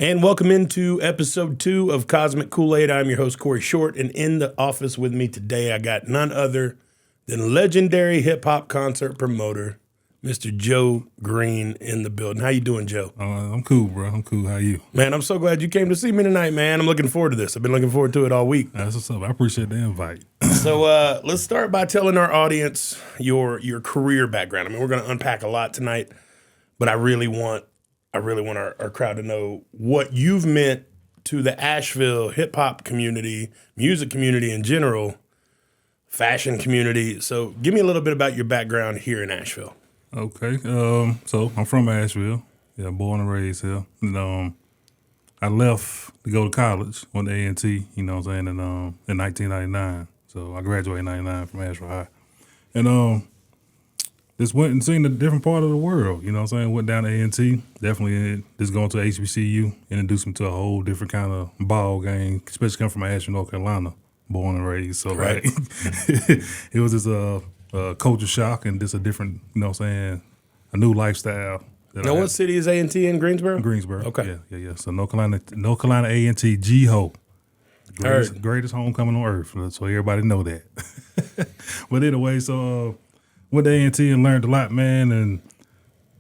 And welcome into episode 2 of Cosmic Koolaid. I'm your host, Corey Short, and in the office with me today, I got none other than legendary hip-hop concert promoter, Mr. Joe Greene in the building. How you doing, Joe? I'm cool, bro. I'm cool. How you? Man, I'm so glad you came to see me tonight, man. I'm looking forward to this. I've been looking forward to it all week. That's what's up. I appreciate the invite. So let's start by telling our audience your career background. I mean, we're going to unpack a lot tonight, but I really want our crowd to know what you've meant to the Asheville hip-hop community, music community in general, fashion community. So give me a little bit about your background here in Asheville. Okay. So I'm from Asheville. Yeah, born and raised here. And I left to go to college, went to A&T, you know what I'm saying, in 1999. So I graduated in 99 from Asheville High. And just went and seen a different part of the world, you know what I'm saying? Went down to A&T, definitely just going to HBCU, introduced me to a whole different kind of ball game, especially coming from Asheville, North Carolina, born and raised. So Right. like, it was just a culture shock and just a different, you know what I'm saying, a new lifestyle. Now, what city is A&T in? Greensboro? Greensboro. Okay. Yeah. So North Carolina A&T, G-Ho. Greatest homecoming on earth, so everybody know that. But anyway, so went to A&T and learned a lot, man, and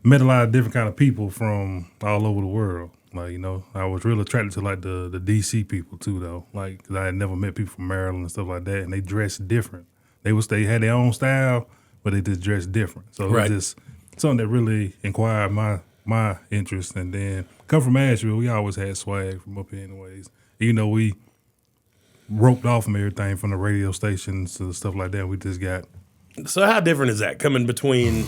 met a lot of different kind of people from all over the world. Like, you know, I was really attracted to like the DC people too, though. Like, 'cause I had never met people from Maryland and stuff like that, and they dressed different. They had their own style, but they just dressed different. So it Right. was just something that really inquired my interest. And then come from Asheville, we always had swag from up here anyways. You know, we roped off from everything from the radio stations to stuff like that. We just got. So how different is that coming between,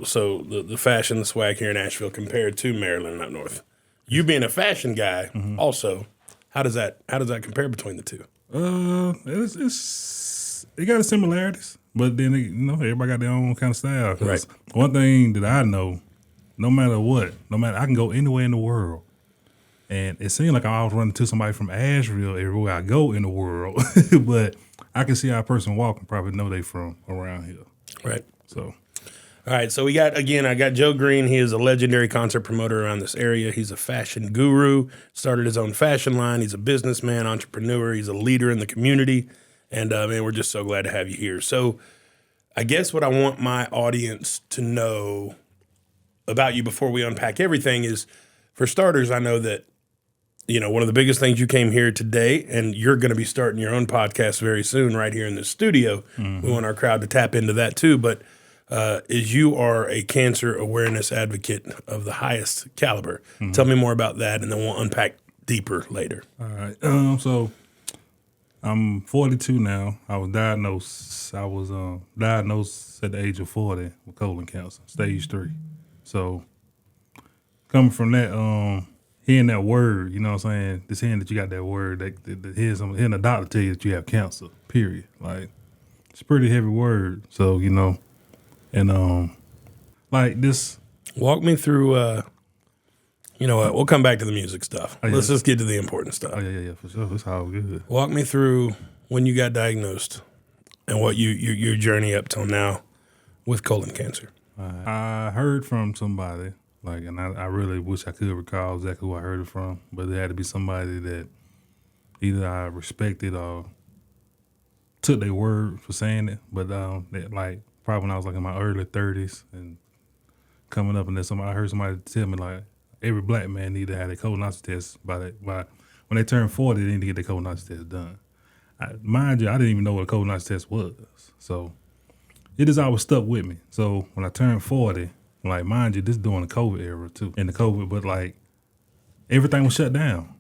so the fashion, the swag here in Asheville compared to Maryland and up north? You being a fashion guy also, how does that compare between the two? It got its similarities, but then everybody got their own kind of style. 'Cause Right. one thing that I know, no matter I can go anywhere in the world, and it seemed like I always run into somebody from Asheville everywhere I go in the world, but I can see how a person walk and probably know they from around here. Right. So. All right, so I got Joe Greene. He is a legendary concert promoter around this area. He's a fashion guru, started his own fashion line. He's a businessman, entrepreneur. He's a leader in the community. And, man, we're just so glad to have you here. So I guess what I want my audience to know about you before we unpack everything is, for starters, I know that, one of the biggest things you came here today, and you're going to be starting your own podcast very soon right here in the studio. Mm-hmm. We want our crowd to tap into that too. But is you are a cancer awareness advocate of the highest caliber. Mm-hmm. Tell me more about that, and then we'll unpack deeper later. All right. So I'm 42 now. I was diagnosed at the age of 40 with colon cancer, stage 3. So coming from that, hearing that word, you know what I'm saying? Just hearing that you got that word, hearing a doctor tell you that you have cancer, period. Like, it's a pretty heavy word. So, and like this. Walk me through, we'll come back to the music stuff. Oh, yeah. Let's just get to the important stuff. Oh, yeah, for sure. It's all good. Walk me through when you got diagnosed and what your journey up till now with colon cancer. I heard from somebody, and I really wish I could recall exactly who I heard it from, but it had to be somebody that either I respected or took their word for saying it. But probably when I was in my early 30s and coming up, and then I heard somebody tell me every black man need to have their colonoscopy test by when they turn 40, they need to get their colonoscopy test done. Mind you, I didn't even know what a colonoscopy test was, so it just always stuck with me. So when I turned 40, mind you, this is during the COVID era too, in the COVID, but everything was shut down.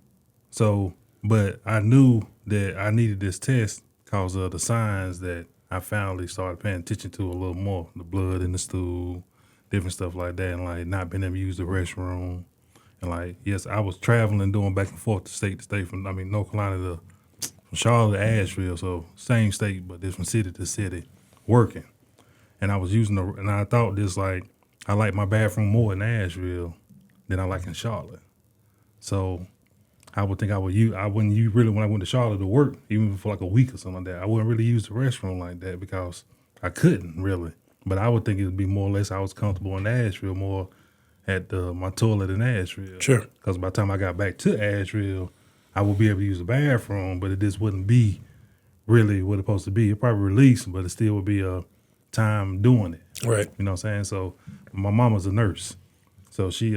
So, but I knew that I needed this test because of the signs that I finally started paying attention to a little more, the blood in the stool, different stuff like that, and not being able to use the restroom. And yes, I was traveling, doing back and forth to state from North Carolina from Charlotte to Asheville, so same state, but just from city to city, working. And I was and I thought this I like my bathroom more in Asheville than I like in Charlotte. So I would think when I went to Charlotte to work, even for a week or something like that, I wouldn't really use the restroom like that because I couldn't really. But I would think it would be more or less I was comfortable in Asheville more at my toilet in Asheville. Sure. Because by the time I got back to Asheville, I would be able to use the bathroom, but it just wouldn't be really what it's supposed to be. It probably released, but it still would be a time doing it. Right. You know what I'm saying? So my mama's a nurse. So she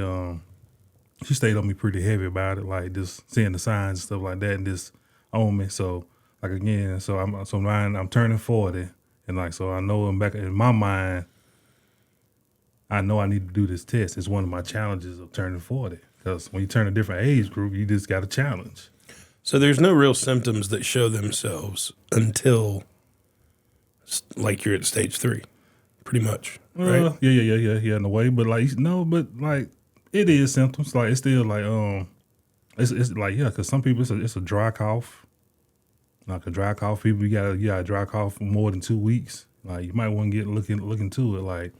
stayed on me pretty heavy about it, like just seeing the signs and stuff like that and just on me. So like again, I'm turning 40 and like so I know back in my mind, I know I need to do this test. It's one of my challenges of turning 40. Because when you turn a different age group, you just got a challenge. So there's no real symptoms that show themselves until like you're at stage 3, pretty much, right? Yeah, in a way. But like it is symptoms. Like it's still like it's like because some people it's a dry cough. Like a dry cough, people you got a dry cough for more than 2 weeks. Like you might want to get look into it. Like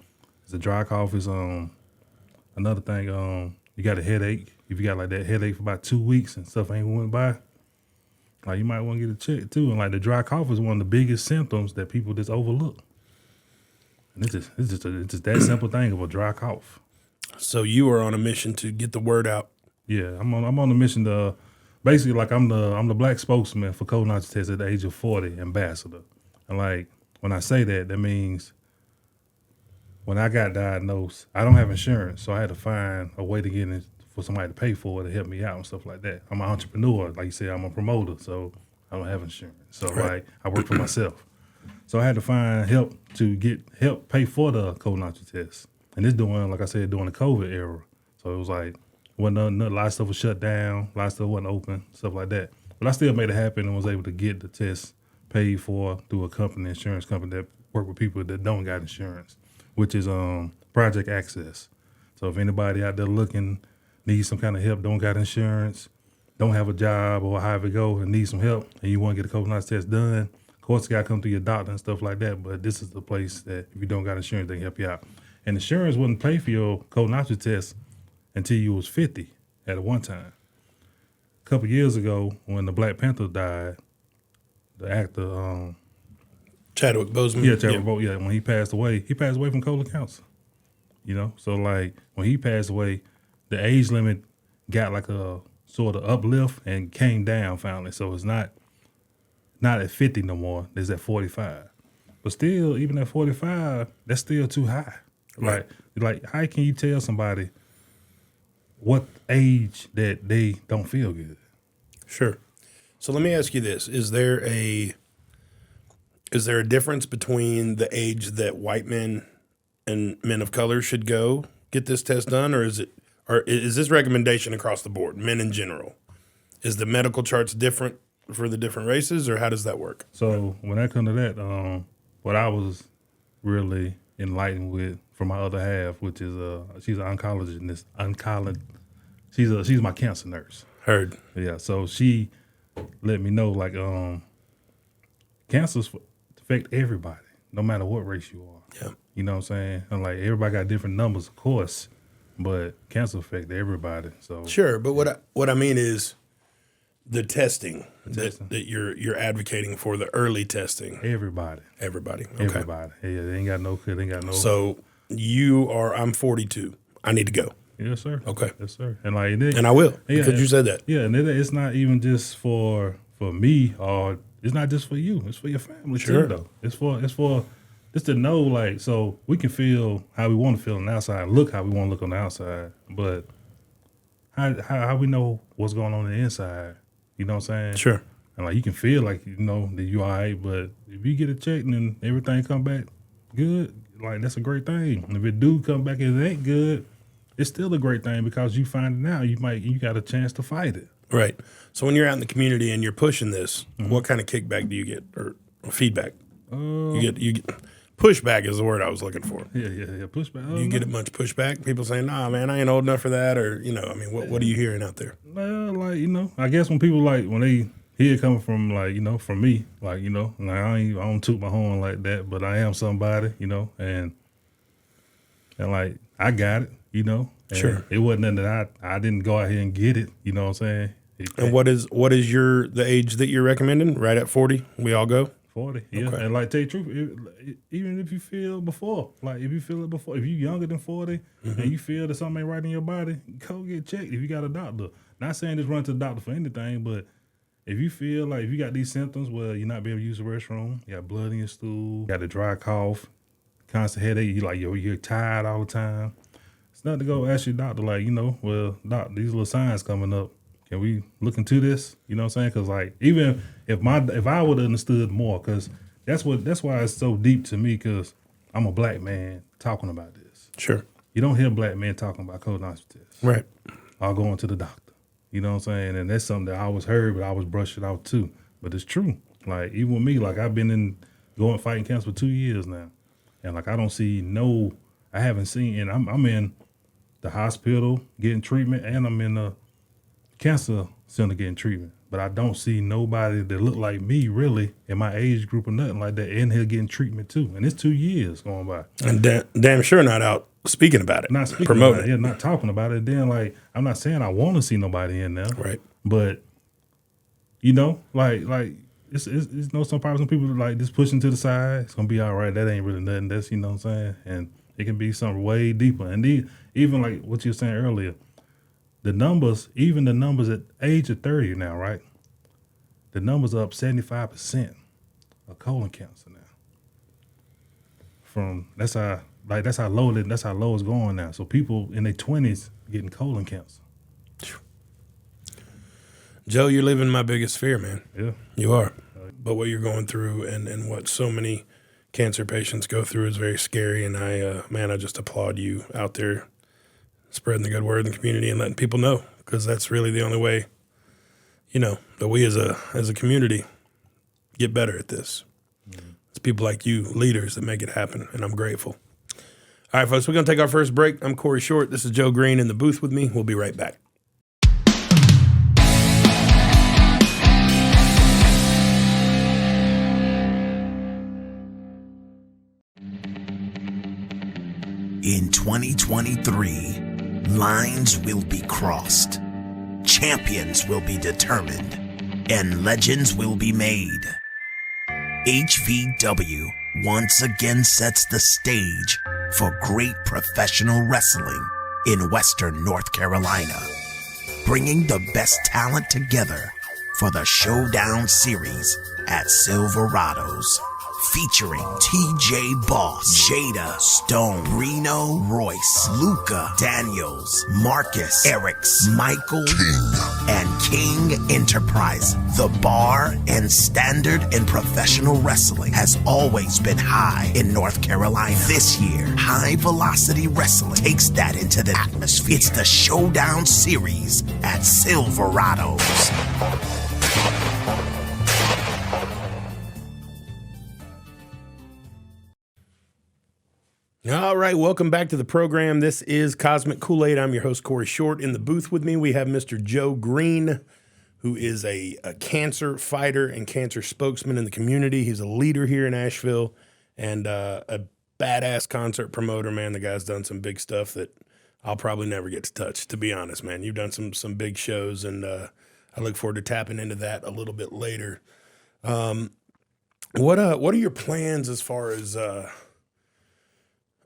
it's a dry cough is another thing. You got a headache. If you got like that headache for about 2 weeks and stuff ain't went by, like you might want to get a check too. And like the dry cough is one of the biggest symptoms that people just overlook. And it's just that simple thing of a dry cough. So you are on a mission to get the word out. Yeah, I'm on a mission to basically like I'm the black spokesman for Koolaid test at the age of 40, ambassador. And like when I say that, that means when I got diagnosed, I don't have insurance, so I had to find a way to get in for somebody to pay for it to help me out and stuff like that. I'm an entrepreneur, like you said, I'm a promoter, so I don't have insurance. So like I work for myself. So I had to find help to get help pay for the Koolaid test. And this during, like I said, during the COVID era. So it was like when a lot of stuff was shut down, a lot of stuff wasn't open, stuff like that. But I still made it happen and was able to get the test paid for through a company, insurance company that work with people that don't got insurance, which is Project Access. So if anybody out there looking, needs some kind of help, don't got insurance, don't have a job or however it go and need some help and you want to get a Koolaid test done, of course you got to come through your doctor and stuff like that, but this is the place that if you don't got insurance, they can help you out. And insurance wouldn't pay for your Koolaid test until you was 50 at one time. A couple years ago when the Black Panther died, the actor Chadwick Boseman. Yeah, when he passed away from colon cancer. You know, so like when he passed away, the age limit got like a sort of uplift and came down finally. So it's not at 50 no more. It's at 45. But still, even at 45, that's still too high. Right. Like how can you tell somebody what age that they don't feel good? Sure. So let me ask you this. Is there a difference between the age that white men and men of color should go get this test done, or is this recommendation across the board, men in general? Is the medical charts different for the different races, or how does that work? So when I come to that, what I was really enlightened with from my other half, which is she's an oncologist, she's my cancer nurse. Heard. Yeah, so she let me know like cancers affect everybody, no matter what race you are. Yeah. You know what I'm saying? And like everybody got different numbers, of course, but cancer affect everybody. So sure, but what I mean is the testing that you're advocating for, the early testing. Everybody. Okay. Everybody. Yeah, they ain't got no. So I'm 42. I need to go. Yes, sir. Okay. Yes, sir. And like, and I will because you said that. Yeah, and it's not even just for me, or it's not just for you. It's for your family too, though. It's for just to know, like, so we can feel how we want to feel on the outside, look how we want to look on the outside, but how we know what's going on the inside. You know what I'm saying? Sure. And like you can feel like you know that you all right, but if you get it checked and everything come back good, like that's a great thing. And if it do come back and it ain't good, it's still a great thing because you find it out. You got a chance to fight it. Right. So when you're out in the community and you're pushing this, what kind of kickback do you get or feedback? You get pushback is the word I was looking for. Yeah. Pushback. Do you get much pushback? People saying, "Nah, man, I ain't old enough for that," or what are you hearing out there? Well, like I guess when people when they hear it coming from from me, like I don't toot my horn like that, but I am somebody, and like I got it, and sure. It wasn't nothing that I didn't go out here and get it, you know what I'm saying? And what is the age that you're recommending? Right at 40, we all go? 40. Yeah, Okay. and like tell you the truth, even if you feel before, like if you feel it before, if you younger than 40 and you feel that something ain't right in your body, go get checked if you got a doctor. Not saying just run to the doctor for anything, but if you feel like if you got these symptoms where you're not being able to use the restroom, you got blood in your stool, you got a dry cough, constant headache, you're tired all the time. It's not to go ask your doctor like, well, doc, these little signs coming up. Can we look into this? You know what I'm saying? Because like even if I would have understood more, because that's why it's so deep to me. Because I'm a black man talking about this. Sure. You don't hear black men talking about colonoscopy tests. Right. Or going to the doctor. You know what I'm saying? And that's something that I always heard, but I always brush it out too. But it's true. Like even with me, like I've been fighting cancer for 2 years now, and like I haven't seen, and I'm in the hospital getting treatment, and I'm in the cancer center getting treatment, but I don't see nobody that look like me really in my age group or nothing like that in here getting treatment too. And it's 2 years going by. And damn sure not out speaking about it. Not speaking promoting about it. Yeah, not talking about it. Then like I'm not saying I want to see nobody in there. Right. But like it's some people like just pushing to the side. It's gonna be all right. That ain't really nothing. That's what I'm saying. And it can be something way deeper. And even like what you were saying earlier. Even the numbers at age of 30 now, right? The numbers are up 75% of colon cancer now. That's how low it's going now. So people in their 20s getting colon cancer. Joe, you're living my biggest fear, man. Yeah. You are. But what you're going through and what so many cancer patients go through is very scary. And I just applaud you out there spreading the good word in the community and letting people know, because that's really the only way, that we as a community get better at this. Mm-hmm. It's people like you, leaders, that make it happen, and I'm grateful. All right, folks, we're going to take our first break. I'm Corey Short. This is Joe Greene in the booth with me. We'll be right back. In 2023, lines will be crossed, champions will be determined, and legends will be made. HVW once again sets the stage for great professional wrestling in Western North Carolina, bringing the best talent together for the Showdown Series at Silverados. Featuring TJ Boss, Jada, Stone, Reno, Royce, Luca, Daniels, Marcus, Erics, Michael, King, and King Enterprise. The bar and standard in professional wrestling has always been high in North Carolina. This year, High Velocity Wrestling takes that into the atmosphere. It's the Showdown Series at Silverados. All right, welcome back to the program. This is Cosmic Koolaid. I'm your host, Corey Short. In the booth with me, we have Mr. Joe Greene, who is a cancer fighter and cancer spokesman in the community. He's a leader here in Asheville and a badass concert promoter, man. The guy's done some big stuff that I'll probably never get to touch, to be honest, man. You've done some big shows, and I look forward to tapping into that a little bit later. What are your plans as far as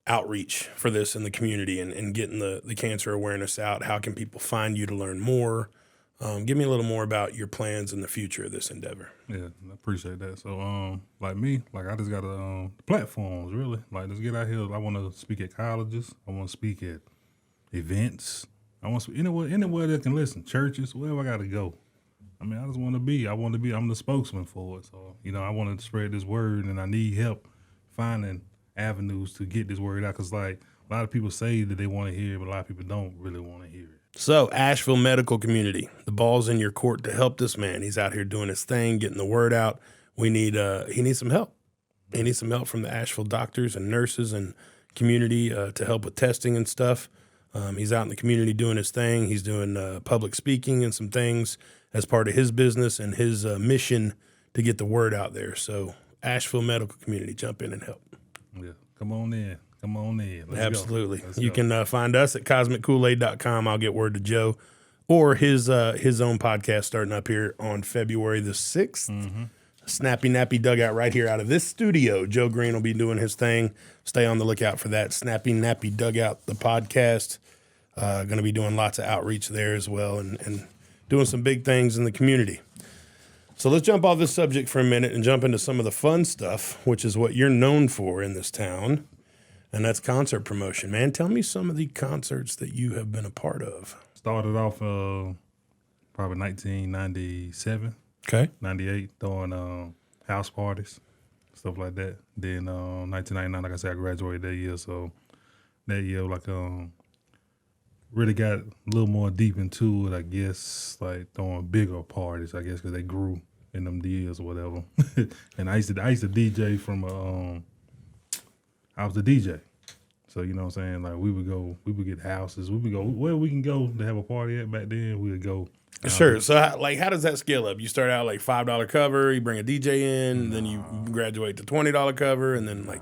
outreach for this in the community and getting the cancer awareness out? How can people find you to learn more? Give me a little more about your plans in the future of this endeavor. Yeah, I appreciate that. So, like me, like I just got platforms, really. Like, let's get out here. I want to speak at colleges. I want to speak at events. I want to speak anywhere that can listen, churches, wherever I got to go. I mean, I just want to be. I'm the spokesman for it. So, I want to spread this word, and I need help finding avenues to get this word out, because like a lot of people say that they want to hear it, but a lot of people don't really want to hear it. So Asheville medical community, the ball's in your court to help this man. He's out here doing his thing, getting the word out. He needs some help. He needs some help from the Asheville doctors and nurses and community to help with testing and stuff. He's out in the community doing his thing. He's doing public speaking and some things as part of his business and his mission to get the word out there. So Asheville medical community, jump in and help. Yeah, come on in. Let's Absolutely. Go. You can find us at CosmicKoolaid.com. I'll get word to Joe, or his own podcast starting up here on February the 6th. Mm-hmm. Snappy Nappy Dugout right here out of this studio. Joe Greene will be doing his thing. Stay on the lookout for that. Snappy Nappy Dugout, the podcast. Going to be doing lots of outreach there as well and doing some big things in the community. So let's jump off this subject for a minute and jump into some of the fun stuff, which is what you're known for in this town, and that's concert promotion. Man, tell me some of the concerts that you have been a part of. Started off probably 1997, Okay. 98, throwing house parties, stuff like that. Then 1999, like I said, I graduated that year. So that year, like really got a little more deep into it, I guess, like throwing bigger parties, I guess, because they grew in them years or whatever. And I used to DJ from I was a DJ. So, you know what I'm saying? Like, we would get houses. We would go where we can go to have a party at back then. We would go. Sure. So, how does that scale up? You start out like $5 cover, you bring a DJ in, then you graduate to $20 cover, and then like.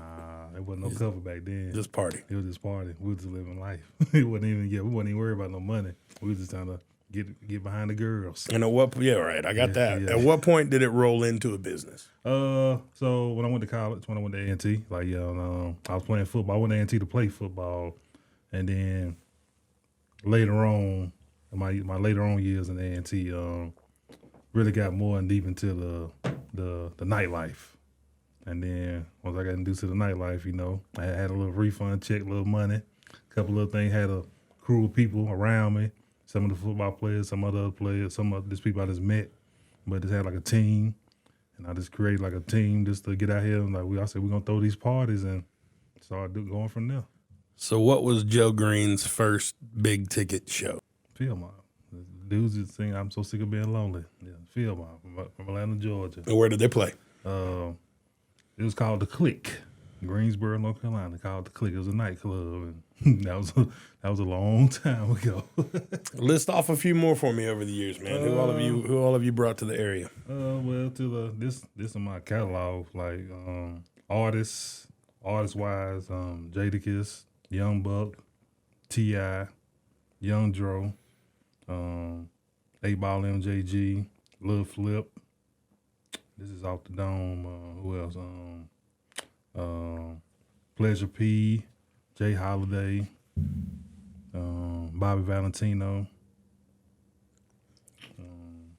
There wasn't no cover back then. Just party. It was just party. We were just living life. We wasn't even worried about no money. We were just trying to get behind the girls. And at what? Yeah, right. I got that. Yeah. At what point did it roll into a business? So when I went to college, when I went to A&T, like I was playing football. I went to A&T to play football, and then later on, my later on years in A&T, really got more and deep into the nightlife. And then once I got introduced to the nightlife, you know, I had a little refund check, a little money, a couple of things, had a crew of people around me, some of the football players, some other players, some of these people I just met, but just had like a team. And I just created like a team just to get out here. And I said, we're going to throw these parties and started going from there. So what was Joe Greene's first big ticket show? Field Mob. The dudes that sing I'm So Sick of Being Lonely. Yeah, Field Mob from Atlanta, Georgia. And where did they play? It was called The Click, Greensboro, North Carolina. Called The Click. It was a nightclub, and that was a long time ago. List off a few more for me over the years, man. Who all of you brought to the area? Well, to this is my catalog, like artists wise, Jadakiss, Young Buck, T.I., Young Dro, 8-Ball MJG, Lil Flip. This is off the dome. Who else? Pleasure P, Jay Holiday, Bobby Valentino.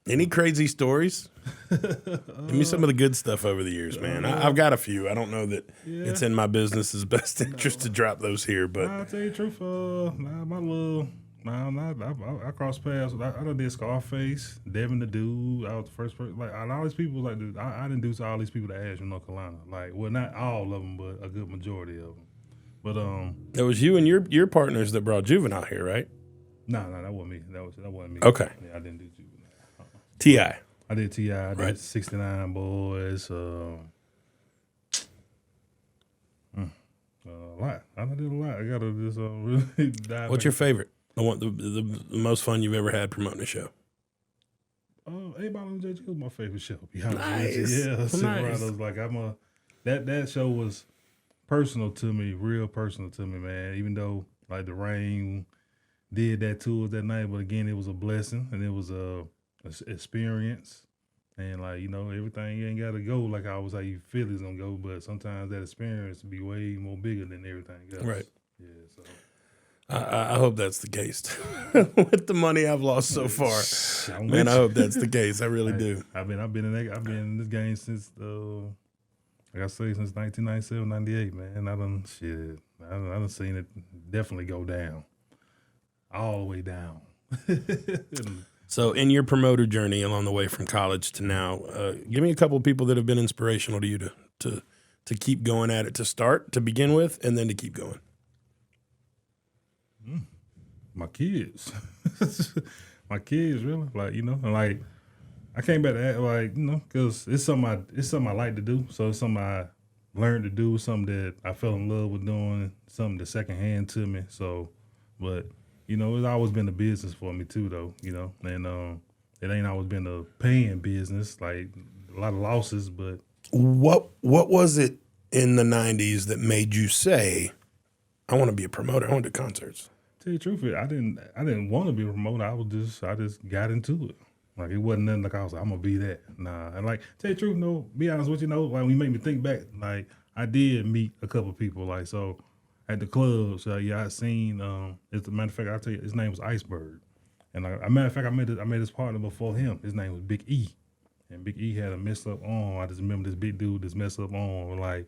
Any crazy stories? Give me some of the good stuff over the years, man. I've got a few. I don't know that it's in my business's best interest to drop those here, but I'll tell you the truth. I crossed paths. I done did Scarface, Devin the Dude. I was the first person. Like, all these people, like, I introduced all these people to Asheville, North Carolina. Like, well, not all of them, but a good majority of them. But it was you and your partners that brought Juvenile here, right? No, that wasn't me. That wasn't me. Okay. Yeah, I didn't do Juvenile. T.I. I did T.I. I did Right. 69 Boys. A lot. I did a lot. I gotta just really dive. What's your favorite? The most fun you've ever had promoting a show? 8-Ball MJG was my favorite show. To be honest Nice. with you. Yeah, Nice. Like that show was personal to me, real personal to me, man. Even though like the rain did that to us that night, but again, it was a blessing and it was a experience. And like, you know, everything ain't gotta go like always how you feel it's gonna go, but sometimes that experience be way more bigger than everything else. Right. Yeah. So I hope that's the case. With the money I've lost so far, man, I hope that's the case. I really do. I've been in this game since like I say, since 1997, 98, man. I done seen it definitely go down. All the way down. So in your promoter journey along the way from college to now, give me a couple of people that have been inspirational to you to keep going at it, to start, to begin with, and then to keep going. My kids. My kids, really. Like, you know, like I came back to that, like, you know, because it's something I like to do. So it's something I learned to do, something that I fell in love with doing, something that's secondhand to me. So, but, you know, it's always been a business for me too, though, you know, and it ain't always been a paying business, like a lot of losses, but. What was it in the 90s that made you say, I want to be a promoter, I want to do concerts? Tell you the truth, I didn't want to be a promoter. I just got into it. Like it wasn't nothing like I was like, I'm gonna be that. Nah. And like tell you the truth, no, be honest with you, know, like when you make me think back, like I did meet a couple people, like so at the club. So yeah, I seen as a matter of fact, I'll tell you his name was Iceberg. And a matter of fact, I met his partner before him. His name was Big E. And Big E had a messed up arm. I just remember this big dude, this messed up arm. Like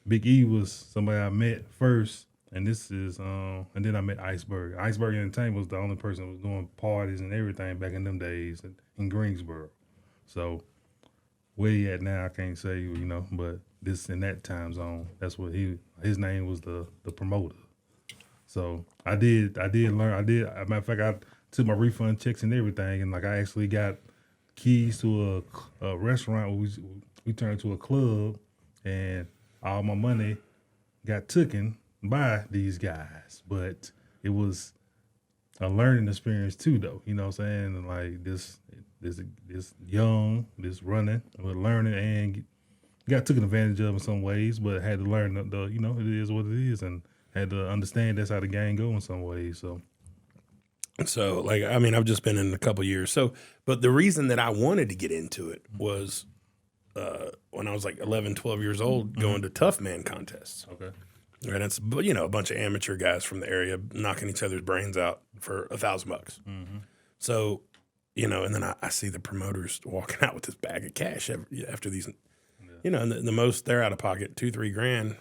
Big E was somebody I met first. And this is, and then I met Iceberg. Iceberg Entertainment was the only person that was doing parties and everything back in them days in Greensboro. So where he at now, I can't say, you know, but this in that time zone, that's what his name was the promoter. So I did learn, as a matter of fact, I took my refund checks and everything, and like I actually got keys to a restaurant where we turned to a club, and all my money got taken by these guys, but it was a learning experience too, though. You know what I'm saying? And like this young, this running, with learning and got taken advantage of in some ways, but had to learn the you know, it is what it is, and had to understand that's how the game go in some ways. So like, I mean, I've just been in a couple years. So, but the reason that I wanted to get into it was when I was like 11, 12 years old, going to Tough Man contests. Okay. And it's, you know, a bunch of amateur guys from the area knocking each other's brains out for $1,000. So, you know, and then I see the promoters walking out with this bag of cash after these, you know, and the most they're out of pocket, $2-3 grand,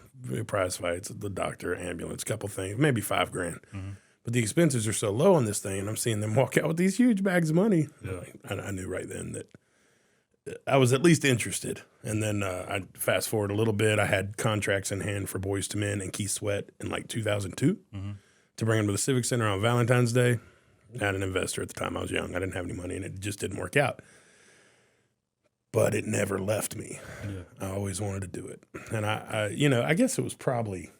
prize fights, the doctor, ambulance, couple things, maybe $5 grand. But the expenses are so low on this thing, and I'm seeing them walk out with these huge bags of money. Yeah. I knew right then that I was at least interested. And then I fast forward a little bit. I had contracts in hand for Boys to Men and Keith Sweat in like 2002 to bring them to the Civic Center on Valentine's Day. I had an investor at the time. I was young. I didn't have any money, and it just didn't work out. But it never left me. Yeah. I always wanted to do it. And I you know, I guess it was probably,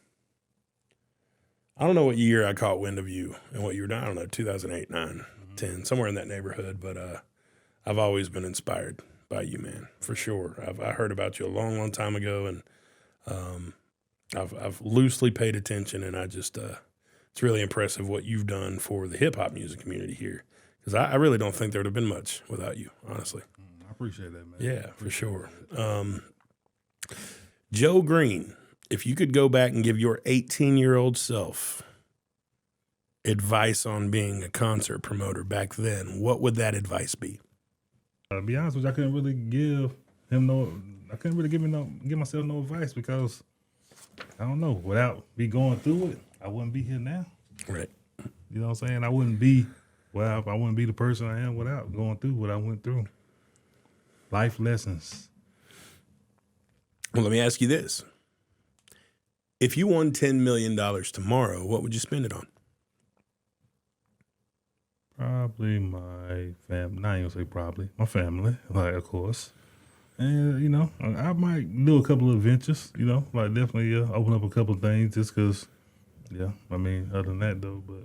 I don't know what year I caught wind of you and what you were doing. I don't know, 2008, 9, 10, somewhere in that neighborhood. But I've always been inspired by you, man, for sure. I heard about you a long, long time ago, and I've loosely paid attention, and I just it's really impressive what you've done for the hip hop music community here, because I really don't think there would have been much without you, honestly. I appreciate that, man. Yeah, for sure. Joe Greene, if you could go back and give your 18-year-old self advice on being a concert promoter back then, what would that advice be? To be honest with you, I couldn't really give myself no advice, because I don't know, without me going through it, I wouldn't be here now. Right. You know what I'm saying? I wouldn't be the person I am without going through what I went through. Life lessons. Well, let me ask you this. If you won $10 million tomorrow, what would you spend it on? Probably my family. Not even say probably. My family, like, of course. And, you know, I might do a couple of adventures, you know, like definitely open up a couple of things just because, yeah, I mean, other than that, though, but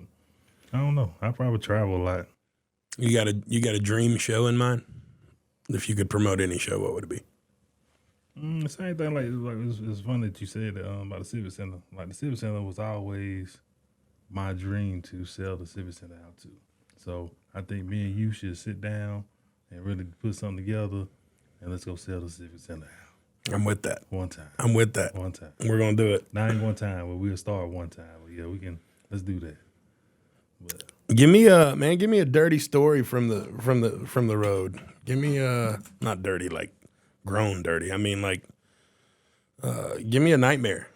I don't know. I probably travel a lot. You got a dream show in mind? If you could promote any show, what would it be? Same thing, like it's funny that you said that about the Civic Center. Like the Civic Center was always my dream to sell the Civic Center out to. So I think me and you should sit down and really put something together, and let's go sell the Civic Center out. I'm with that. One time. I'm with that. One time. We're gonna do it. Not even one time, but we'll start one time. But yeah, we can. Let's do that. But Give me a dirty story from the road. Give me not dirty like grown dirty. I mean like give me a nightmare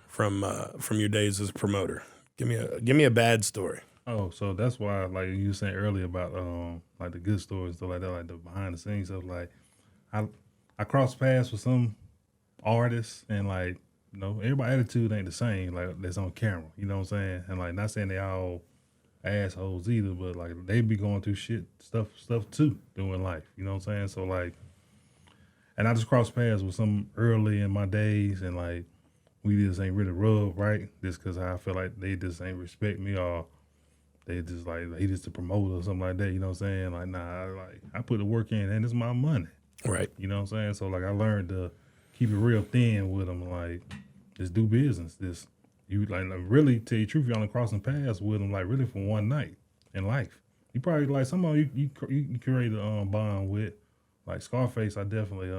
from your days as a promoter. Give me a bad story. oh, so that's why, like you were saying earlier about like the good stories and stuff like that, like the behind the scenes stuff. Like I crossed paths with some artists, and like, you know, everybody's attitude ain't the same. Like that's on camera, you know what I'm saying? And like, not saying they all assholes either, but like they be going through stuff too doing life, you know what I'm saying? So like, and I just crossed paths with some early in my days, and like we just ain't really rubbed right, just because I feel like they just ain't respect me, or they just like he just a promoter or something like that, you know what I'm saying? Like, nah, I put the work in, and it's my money, Right. you know what I'm saying? So like I learned to keep it real thin with them, like just do business. This you like really tell you the truth, you only crossing paths with them like really for one night in life. You probably like some of you create a bond with. Like Scarface, I definitely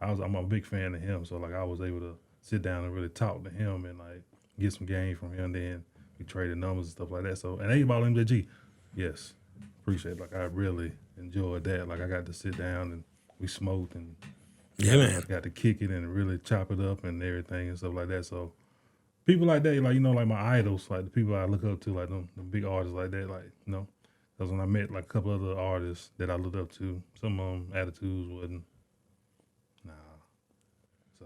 I'm a big fan of him. So like I was able to sit down and really talk to him and like get some game from him. Then we traded numbers and stuff like that. So and A-Ball MJG, yes, appreciate it. Like I really enjoyed that. Like I got to sit down and we smoked and got to kick it and really chop it up and everything and stuff like that. So people like that, like like my idols, like the people I look up to, like them big artists like that, like because when I met like a couple other artists that I looked up to, some of them attitudes wasn't. Nah. So.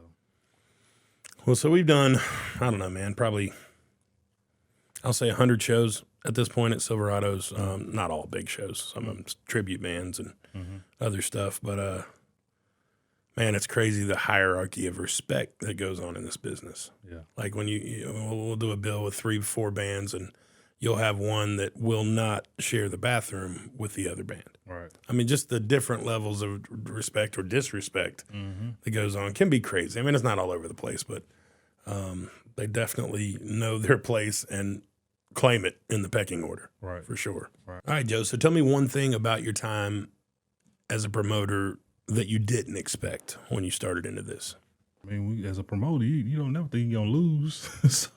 Well, so we've done, I don't know, man, probably, I'll say 100 shows at this point at Silverado's. Not all big shows. Some of them tribute bands and other stuff. But, man, it's crazy the hierarchy of respect that goes on in this business. Yeah. Like when we'll do a bill with 3-4 bands and you'll have one that will not share the bathroom with the other band. Right. I mean, just the different levels of respect or disrespect that goes on can be crazy. I mean, it's not all over the place, but they definitely know their place and claim it in the pecking order, right? For sure. Right. All right, Joe, so tell me one thing about your time as a promoter that you didn't expect when you started into this. I mean, as a promoter, you don't never think you're going to lose. So.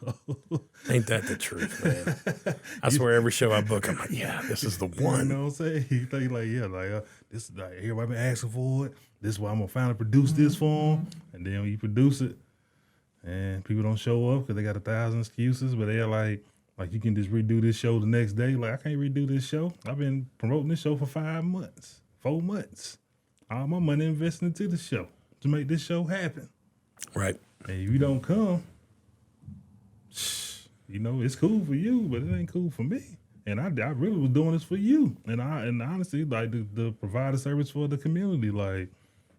Ain't that the truth, man? I swear every show I book, I'm like, yeah, this is the one. You know what I'm saying? You think like, yeah, like this, like everybody been asking for it. This is why I'm going to finally produce this for them. And then when you produce it, and people don't show up because they got 1,000 excuses, but they're like you can just redo this show the next day. Like, I can't redo this show. I've been promoting this show for 5 months, 4 months. All my money invested into the show to make this show happen. Right. And if you don't come, it's cool for you, but it ain't cool for me. And I really was doing this for you. And honestly, like to provide a service for the community, like,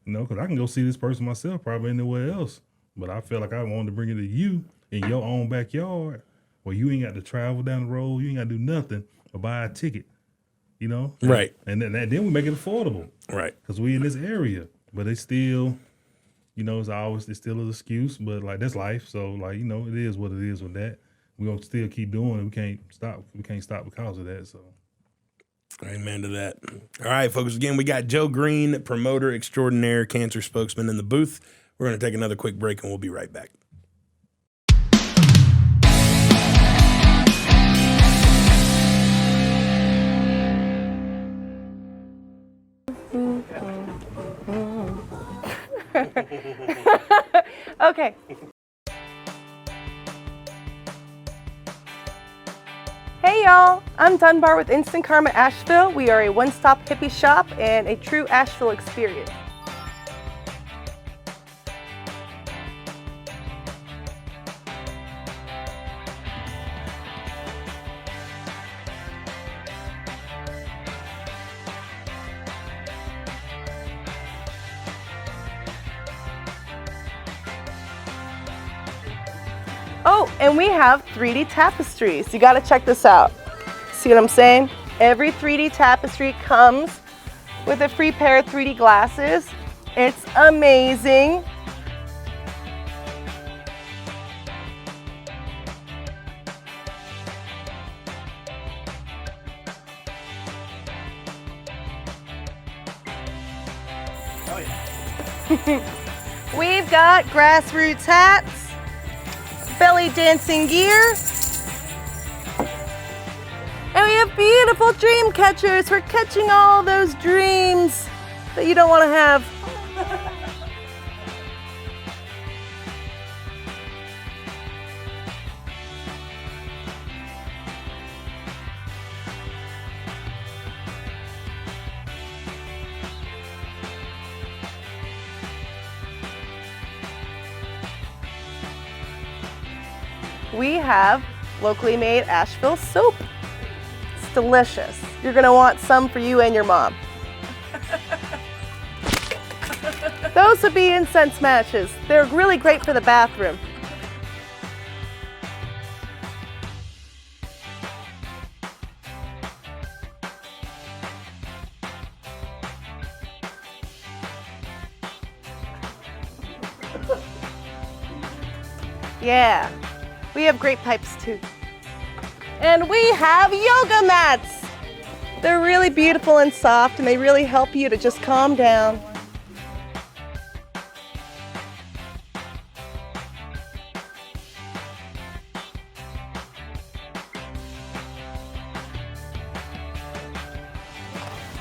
because I can go see this person myself probably anywhere else. But I feel like I wanted to bring it to you in your own backyard where you ain't got to travel down the road, you ain't got to do nothing but buy a ticket, Right. And then we make it affordable. Right. Because we in this area. But they still... it's still an excuse, but like that's life. So like, it is what it is with that. We're gonna still keep doing it. We can't stop because of that. So amen to that. All right, folks, again, we got Joe Greene, promoter extraordinaire, cancer spokesman in the booth. We're gonna take another quick break and we'll be right back. Okay. Hey y'all, I'm Dunbar with Instant Karma Asheville. We are a one-stop hippie shop and a true Asheville experience. Oh, and we have 3D tapestries. You gotta check this out. See what I'm saying? Every 3D tapestry comes with a free pair of 3D glasses. It's amazing. Oh yeah. We've got grassroots hats, belly dancing gear, and we have beautiful dream catchers for catching all those dreams that you don't want to have. We have locally made Asheville soap. It's delicious. You're gonna want some for you and your mom. Those would be incense matches. They're really great for the bathroom. Yeah. We have great pipes too. And we have yoga mats. They're really beautiful and soft, and they really help you to just calm down.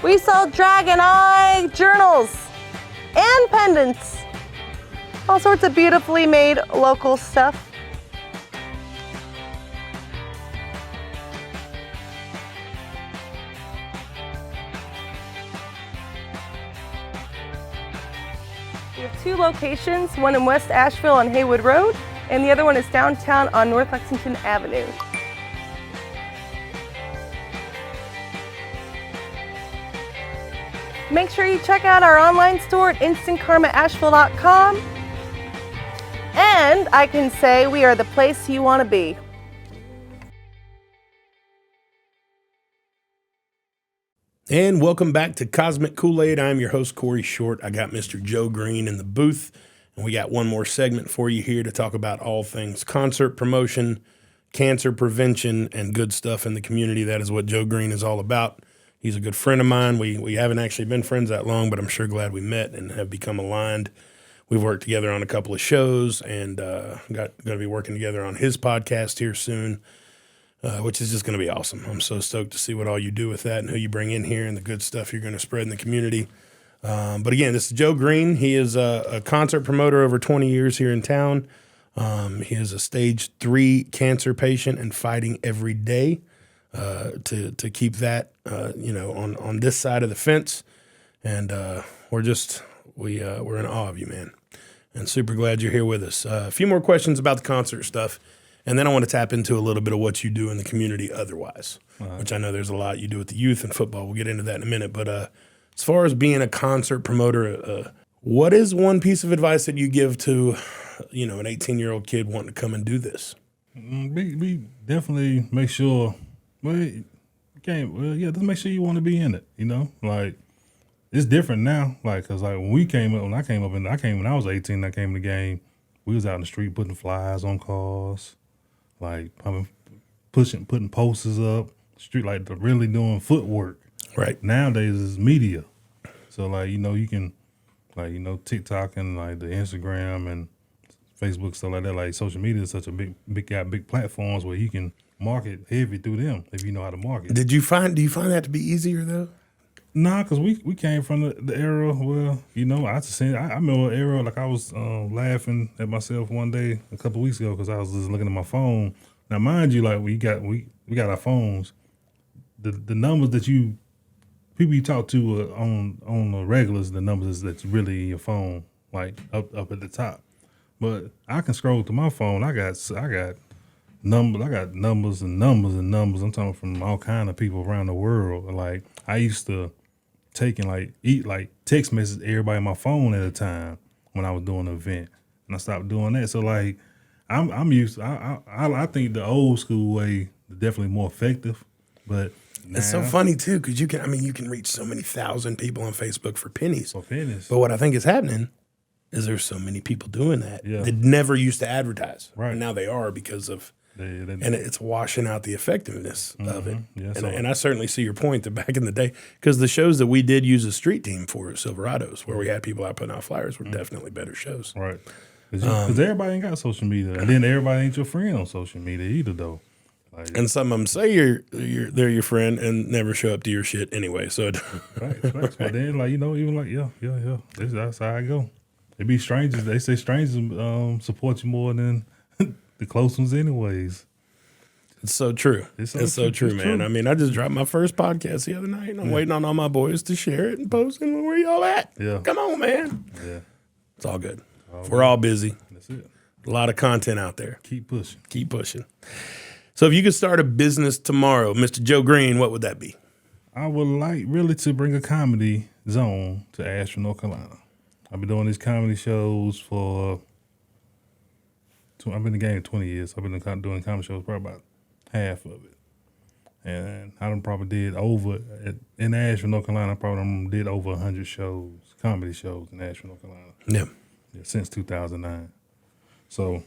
We sell dragon eye journals and pendants. All sorts of beautifully made local stuff. We have 2 locations, one in West Asheville on Haywood Road, and the other one is downtown on North Lexington Avenue. Make sure you check out our online store at instantkarmaasheville.com. And I can say we are the place you want to be. And welcome back to Cosmic Koolaid. I'm your host, Corey Short. I got Mr. Joe Greene in the booth, and we got one more segment for you here to talk about all things concert promotion, cancer prevention, and good stuff in the community. That is what Joe Greene is all about. He's a good friend of mine. We haven't actually been friends that long, but I'm sure glad we met and have become aligned. We've worked together on a couple of shows, and going to be working together on his podcast here soon, which is just going to be awesome. I'm so stoked to see what all you do with that and who you bring in here and the good stuff you're going to spread in the community. But again, this is Joe Greene. He is a concert promoter over 20 years here in town. He is a stage 3 cancer patient and fighting every day to keep that on this side of the fence. And we're in awe of you, man, and super glad you're here with us. A few more questions about the concert stuff, and then I want to tap into a little bit of what you do in the community otherwise, which I know there's a lot you do with the youth and football. We'll get into that in a minute. But as far as being a concert promoter, what is one piece of advice that you give to, an 18-year-old kid wanting to come and do this? We definitely make sure. Just make sure you want to be in it. Like it's different now. Like, cause like when I came when I was 18. I came in the game. We was out in the street putting flyers on cars, like putting posters up, street like really doing footwork. Right. Nowadays it's media, so like you can TikTok and like the Instagram and Facebook, stuff like that. Like social media is such a big platforms where you can market heavy through them if you know how to market. Do you find that to be easier though? Nah, because we came from the era where, I remember an era, like I was laughing at myself one day a couple weeks ago because I was just looking at my phone. Now, mind you, like we got our phones. The numbers that people you talk to on the regulars, the numbers that's really in your phone, like up at the top. But I can scroll through my phone. I got numbers. I got numbers and numbers and numbers. I'm talking from all kind of people around the world. Like I used to take and eat text message everybody on my phone at a time when I was doing an event, and I stopped doing that. So like I'm used. I think the old school way is definitely more effective, but. It's so funny too because you can reach so many thousand people on Facebook for pennies. But what I think is happening is there's so many people doing that that never used to advertise. Right. And now they are because of, and it's washing out the effectiveness of it. Yeah, and I certainly see your point that back in the day, because the shows that we did use a street team for Silverados, where we had people out putting out flyers, were definitely better shows. Right. Because everybody ain't got social media, and then everybody ain't your friend on social media either, though. Like, and some of them say they're your friend and never show up to your shit anyway. So right. But then even that's how I go. It be strangers. They say strangers support you more than the close ones, anyways. It's so true. It's so true, man. I mean, I just dropped my first podcast the other night, and I'm waiting on all my boys to share it and post it. Where y'all at? Yeah. Come on, man. Yeah. It's all good. We're all busy. That's it. A lot of content out there. Keep pushing. So if you could start a business tomorrow, Mr. Joe Greene, what would that be? I would like really to bring a comedy zone to Asheville, North Carolina. I've been doing these comedy shows for, I've been in the game 20 years. I've been doing comedy shows probably about half of it. And I done probably did in Asheville, North Carolina, I probably did over 100 shows, comedy shows in Asheville, North Carolina. Yeah. Since 2009. So,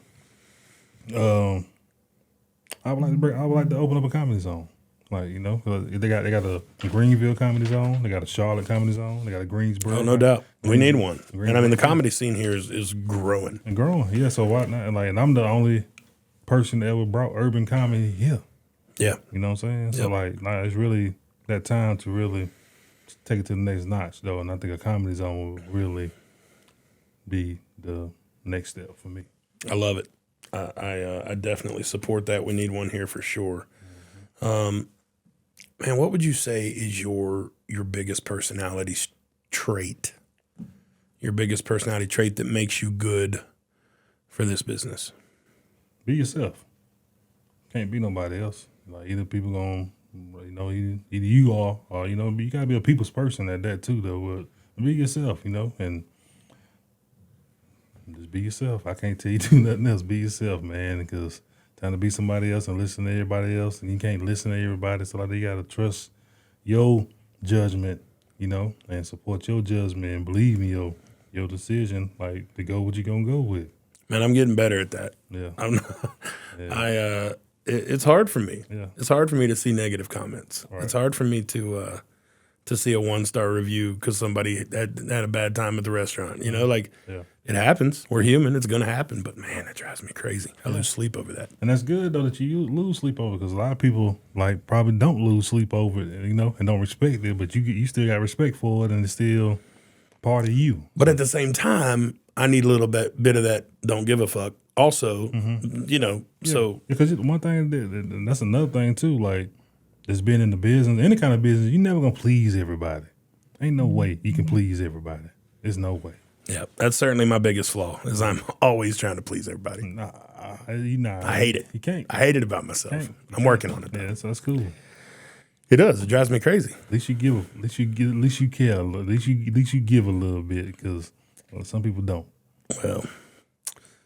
I would like to open up a comedy zone. Like, you know, 'cause they got a Greenville Comedy Zone, they got a Charlotte Comedy Zone, they got a Greensboro. Oh, no doubt. We need one. Greene- And I mean, the comedy scene here is growing. and growing. Yeah, so why not? Like, and I'm the only person that ever brought urban comedy here. Yeah. You know what I'm saying? So Yep. like, it's really that time to really take it to the next notch, though. And I think a Comedy Zone will really be the next step for me. I love it. I definitely support that. We need one here for sure. Man, what would you say is your biggest personality trait? Your biggest personality trait that makes you good for this business? Be yourself. Can't be nobody else. Like, either people gonna, you know, either you are, or, you know, you gotta be a people's person at that too, though. But be yourself, you know, and just be yourself. I can't tell you to do nothing else. Be yourself, man, because trying to be somebody else and listen to everybody else, and you can't listen to everybody. So like, you gotta trust your judgment, you know, and support your judgment and believe in your decision, like, to go what you gonna go with. Man, I'm getting better at that. Yeah. It's hard for me. Yeah. It's hard for me to see negative comments. Right. It's hard for me to see a 1-star review because somebody had a bad time at the restaurant. You know, like, Yeah. it happens. We're human. It's going to happen. But, man, it drives me crazy. I lose sleep over that. And that's good, though, that you lose sleep over, because a lot of people, like, probably don't lose sleep over it, you know, and don't respect it, but you still got respect for it, and it's still part of you. But at the same time, I need a little bit of that don't give a fuck also, you know, so. Because one thing, and that's another thing, too, like, that's been in the business, any kind of business, you're never going to please everybody. Ain't no way you can please everybody. There's no way. Yeah, that's certainly my biggest flaw is I'm always trying to please everybody. Nah, I hate it. You can't. I hate it about myself. Can't. I'm working on it, though. Yeah, that's cool. It does. It drives me crazy. At least you give. At least you care. At least you give a little bit, because some people don't. Well,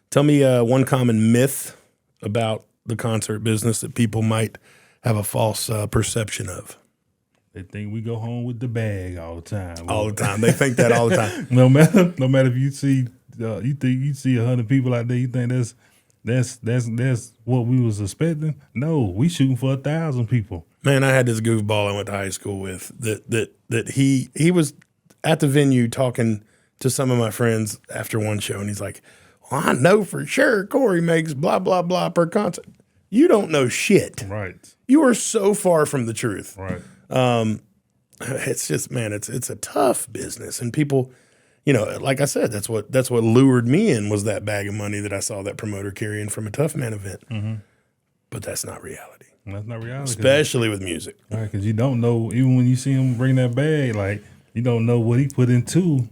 tell me one common myth about the concert business that people might have a false perception of. They think we go home with the bag all the time. All the time. They think that all the time. no matter if you see you see 100 people out there, you think that's what we was expecting. No, we shooting for 1,000 people. Man, I had this goofball I went to high school with that he was at the venue talking to some of my friends after one show, and he's like, well, I know for sure Corey makes blah, blah, blah per concert. You don't know shit. Right. You are so far from the truth. Right. It's just, man, it's a tough business, and people, you know, like I said, that's what lured me in, was that bag of money that I saw that promoter carrying from a Tough Man event. Mm-hmm. But that's not reality. That's not reality. Especially with music. Right, because you don't know, even when you see him bring that bag, like, you don't know what he put into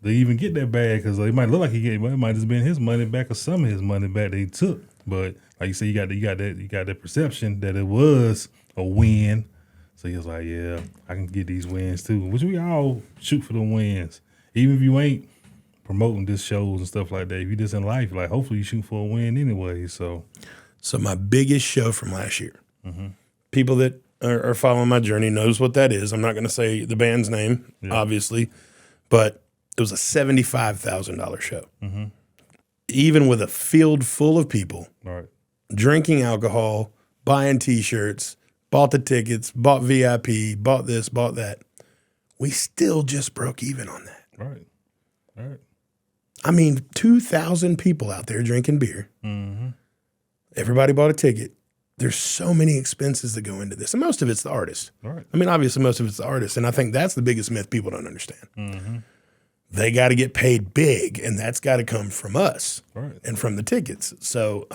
to even get that bag, because it might look like he gave, but it might just been his money back or some of his money back that he took. But like you said, you got that perception that it was a win. So he was like, yeah, I can get these wins too, which we all shoot for the wins. Even if you ain't promoting this shows and stuff like that, if you just in life, like, hopefully you shoot for a win anyway. So my biggest show from last year, people that are following my journey knows what that is. I'm not going to say the band's name, obviously, but it was a $75,000 show. Mm-hmm. Even with a field full of people, right, drinking alcohol, buying T-shirts, bought the tickets, bought VIP, bought this, bought that. We still just broke even on that. right, right. I mean, 2,000 people out there drinking beer. Mm-hmm. Everybody bought a ticket. There's so many expenses that go into this. And most of it's the artist. Right. I mean, obviously, most of it's the artist. And I think that's the biggest myth people don't understand. Mm-hmm. They got to get paid big, and that's got to come from us and from the tickets. So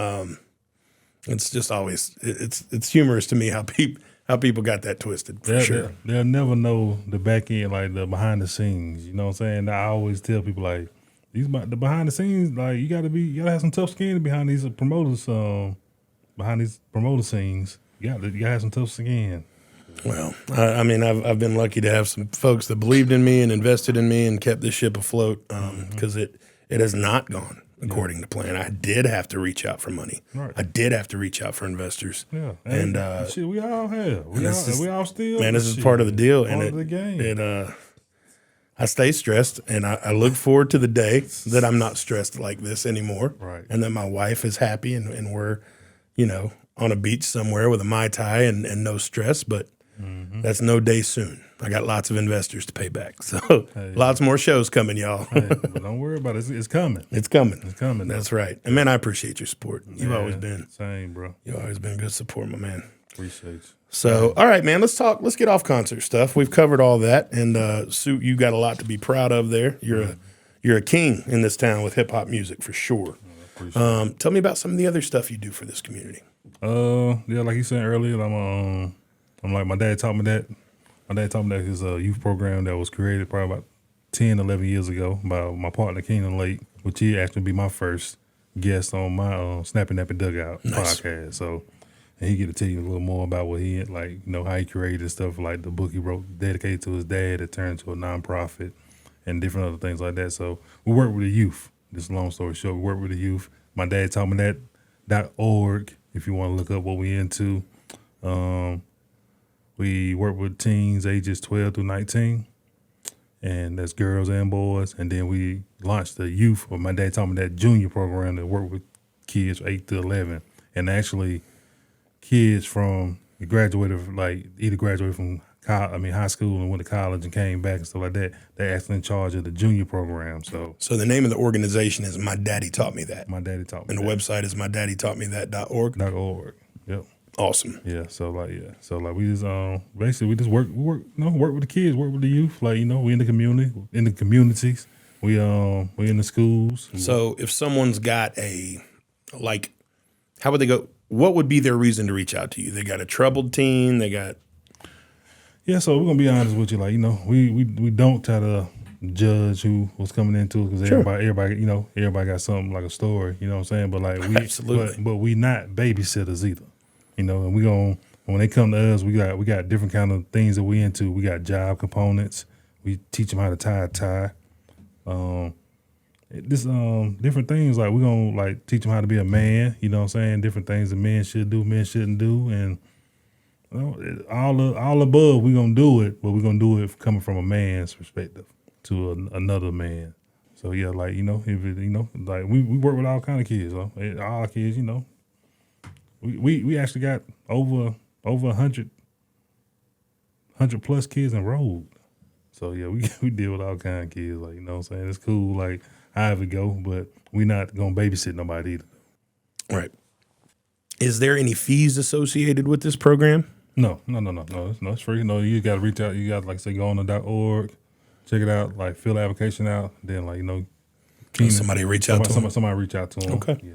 it's just always it's humorous to me how people got that twisted. For sure, they'll never know the back end, like the behind the scenes. You know what I'm saying? I always tell people, like, the behind the scenes, like, you gotta have some tough skin behind these promoters. Behind these promoter scenes, you gotta have some tough skin. Well, I mean, I've been lucky to have some folks that believed in me and invested in me and kept this ship afloat, because it has not gone according to plan. I did have to reach out for money. Right. I did have to reach out for investors. Yeah, and shit, we all have. We all still. Man, this is part of the deal, part of the game. I stay stressed, and I look forward to the day that I'm not stressed like this anymore, right? And that my wife is happy, and we're, you know, on a beach somewhere with a Mai Tai and no stress, but that's no day soon. I got lots of investors to pay back. So lots more shows coming, y'all. But don't worry about it. It's coming. It's coming. It's coming. That's right. And man, I appreciate your support. You've Yeah, always been. same, bro. You've always been good support, my man. Appreciate you. So, all right, man, let's talk. Let's get off concert stuff. We've covered all that. And Sue, you got a lot to be proud of there. You're a king in this town with hip hop music for sure. Tell me about some of the other stuff you do for this community. Yeah, like you said earlier, I'm like, my dad taught me that. My dad taught me that his youth program that was created probably about 10, 11 years ago by my partner, Keenan Lake, which he actually be my first guest on my Snappy Nappy Dugout podcast. So, and he get to tell you a little more about what he, like, you know, how he created stuff, like the book he wrote dedicated to his dad that turned to a nonprofit and different other things like that. So we work with the youth. Just long story short, we work with the youth. My dad taught me that .org, if you want to look up what we into. We work with teens ages 12 through 19, and that's girls and boys. And then we launched the youth, or my dad taught me that junior program that work with kids 8 to 11. And actually, kids from graduated, like either graduated from high school and went to college and came back and stuff like that. They're actually in charge of the junior program. So the name of the organization is My Daddy Taught Me That. My daddy taught me And the website is mydaddytaughtmethat.org. .org. Yep. Awesome. Yeah. So we just basically we just work with the kids, work with the youth. Like, you know, we in the community, in the communities. We in the schools. So if someone's got how would they go? What would be their reason to reach out to you? They got a troubled teen. They got. Yeah, so we're gonna be honest with you, like, you know, we don't try to judge who was coming into it because everybody got something, like a story, you know what I'm saying? But like Absolutely. but we not babysitters either, you know. And when they come to us, we got different kind of things that we into. We got job components. We teach them how to tie a tie. Different things, like we're gonna like teach them how to be a man, you know what I'm saying? Different things that men should do, men shouldn't do, and you know, all above, we're going to do it, but we're going to do it coming from a man's perspective to another man. So, yeah, like, you know, like we work with all kind of kids. All our kids, you know. We actually got over 100 plus kids enrolled. So, yeah, we deal with all kind of kids. Like, you know what I'm saying? It's cool, like, however it go, but we not going to babysit nobody either. Right. Is there any fees associated with this program? No, it's free. No, you got to reach out. You got to, like, say, go on the .org, check it out, like, fill the application out. Then, like, you know, somebody reach out to them. Somebody reach out to them. Okay. Yeah.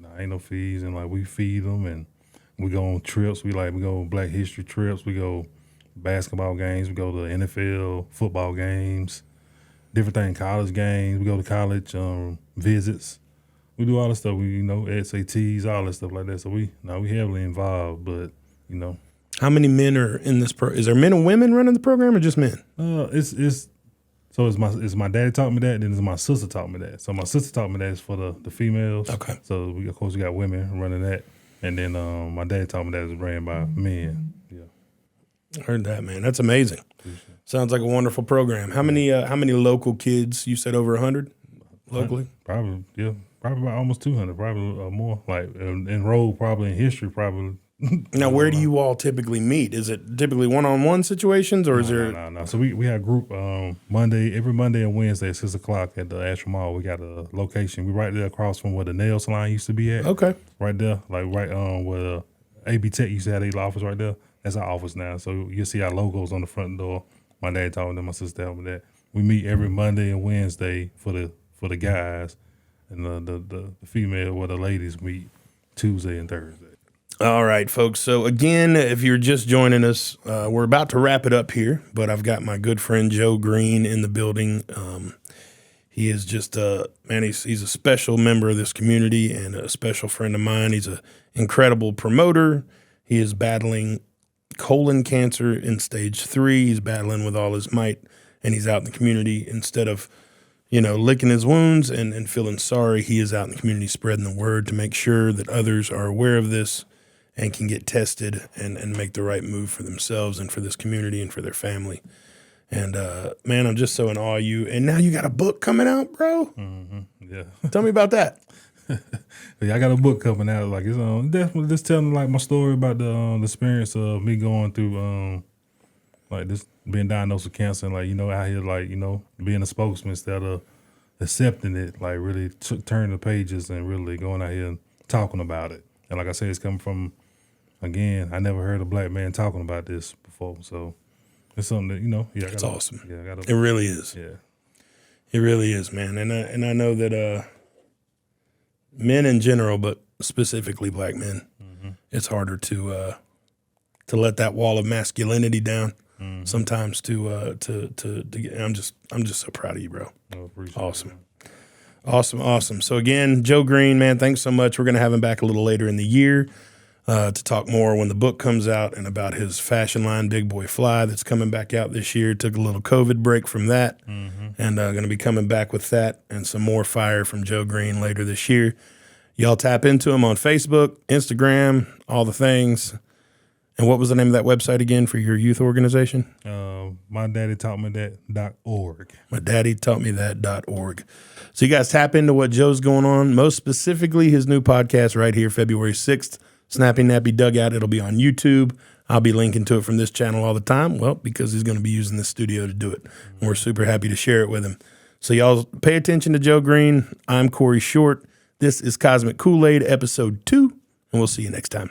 No, ain't no fees, and like we feed them, and we go on trips. We go Black History trips. We go basketball games. We go to NFL football games, different things, college games. We go to college visits. We do all the stuff. We, you know, SATs, all that stuff like that. So we heavily involved, but, you know. How many men are in this is there men and women running the program or just men? It's my daddy taught me that, then it's my sister taught me that. So my sister taught me that is for the females. Okay. So we got women running that. And then my dad taught me that is ran by men. Yeah. I heard that, man. That's amazing. Sounds like a wonderful program. How many local kids? You said over 100 locally? Probably about almost 200, probably more. Like enrolled probably in history, probably. Now, where do you all typically meet? Is it typically one-on-one situations, or is there? No. So we have group every Monday and Wednesday at 6:00 at the Ashland Mall. We got a location. We right there across from where the nail salon used to be at. Okay. Right there, like right where AB Tech used to have their office right there. That's our office now. So you'll see our logos on the front door. My dad told me that, my sister told me that. We meet every Monday and Wednesday for the guys, and the female or the ladies meet Tuesday and Thursday. All right, folks. So again, if you're just joining us, we're about to wrap it up here, but I've got my good friend Joe Greene in the building. He is just he's a special member of this community and a special friend of mine. He's an incredible promoter. He is battling colon cancer in stage 3. He's battling with all his might, and he's out in the community instead of, licking his wounds and feeling sorry. He is out in the community spreading the word to make sure that others are aware of this and can get tested and make the right move for themselves and for this community and for their family. And, man, I'm just so in awe of you. And now you got a book coming out, bro? Mm-hmm. Yeah. Tell me about that. Yeah, I got a book coming out. Like it's definitely just telling like my story about the experience of me going through like this being diagnosed with cancer and like out here like being a spokesman instead of accepting it, like really turning the pages and really going out here and talking about it. And like I said, it's coming from, again, I never heard a black man talking about this before, so it's something that It's awesome. Yeah, I It really is. Yeah. It really is, man. And I know that men in general, but specifically black men, it's harder to let that wall of masculinity down. Sometimes to get. I'm just so proud of you, bro. Awesome. Awesome. So again, Joe Greene, man, thanks so much. We're gonna have him back a little later in the year to talk more when the book comes out and about his fashion line, Big Boy Fly, that's coming back out this year. Took a little COVID break from that, and going to be coming back with that and some more fire from Joe Greene later this year. Y'all tap into him on Facebook, Instagram, all the things. And what was the name of that website again for your youth organization? MyDaddyTaughtMeThat.org. MyDaddyTaughtMeThat.org. So you guys tap into what Joe's going on, most specifically his new podcast right here, February 6th, Snappy Nappy Dugout. It'll be on YouTube. I'll be linking to it from this channel all the time. Well, because he's going to be using this studio to do it. And we're super happy to share it with him. So y'all pay attention to Joe Greene. I'm Corey Short. This is Cosmic Kool-Aid, episode 2, and we'll see you next time.